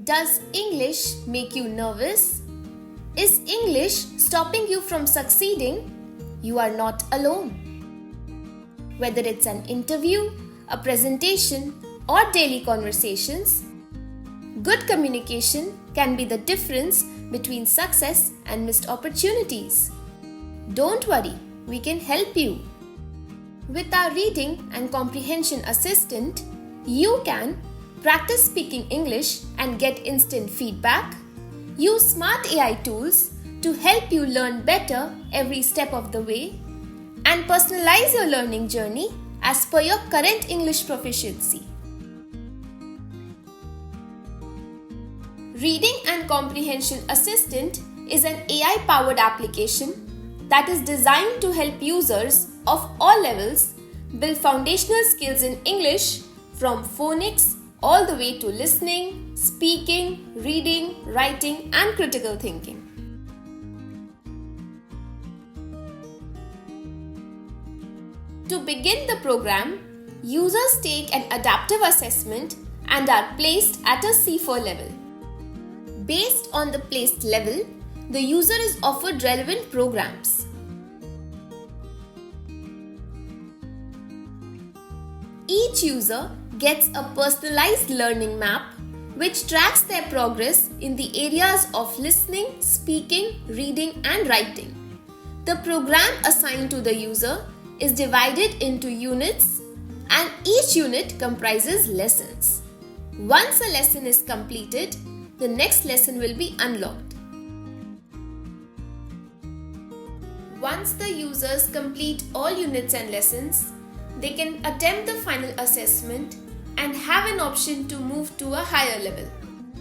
Does English make you nervous? Is English stopping you from succeeding? You are not alone. Whether it's an interview, a presentation, or daily conversations, good communication can be the difference between success and missed opportunities. Don't worry, we can help you. With our Reading and Comprehension Assistant, you can practice speaking English and get instant feedback, use smart AI tools to help you learn better every step of the way, and personalize your learning journey as per your current English proficiency. Reading and Comprehension Assistant is an AI-powered application that is designed to help users of all levels build foundational skills in English from phonics all the way to listening, speaking, reading, writing, and critical thinking. To begin the program, users take an adaptive assessment and are placed at a CEFR level. Based on the placed level, the user is offered relevant programs. Each user gets a personalized learning map which tracks their progress in the areas of listening, speaking, reading, and writing. The program assigned to the user is divided into units, and each unit comprises lessons. Once a lesson is completed, the next lesson will be unlocked. Once the users complete all units and lessons, they can attempt the final assessment and have an option to move to a higher level.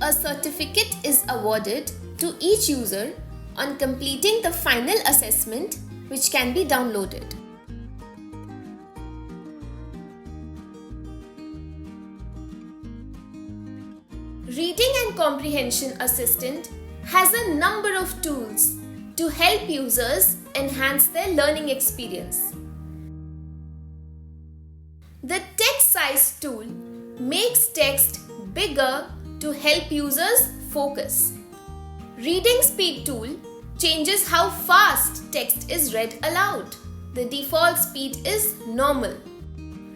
A certificate is awarded to each user on completing the final assessment, which can be downloaded. Reading and Comprehension Assistant has a number of tools to help users enhance their learning experience. The text size tool makes text bigger to help users focus. Reading speed tool changes how fast text is read aloud. The default speed is normal.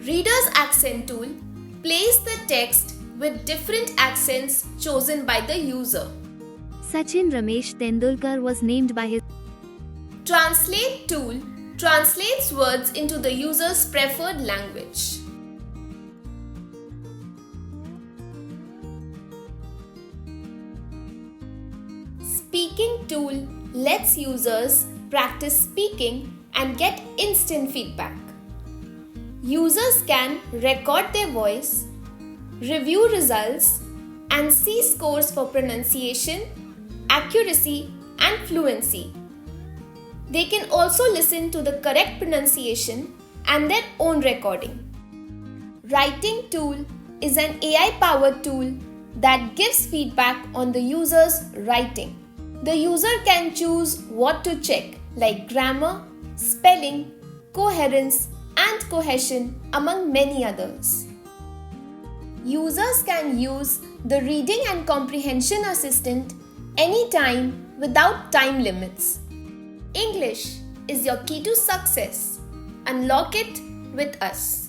Reader's accent tool plays the text with different accents chosen by the user. Sachin Ramesh Tendulkar was named by his. Translate tool translates words into the user's preferred language. Speaking tool lets users practice speaking and get instant feedback. Users can record their voice, review results, and see scores for pronunciation, accuracy, and fluency. They can also listen to the correct pronunciation and their own recording. Writing tool is an AI-powered tool that gives feedback on the user's writing. The user can choose what to check, like grammar, spelling, coherence, and cohesion, among many others. Users can use the Reading and Comprehension Assistant anytime without time limits. English is your key to success. Unlock it with us.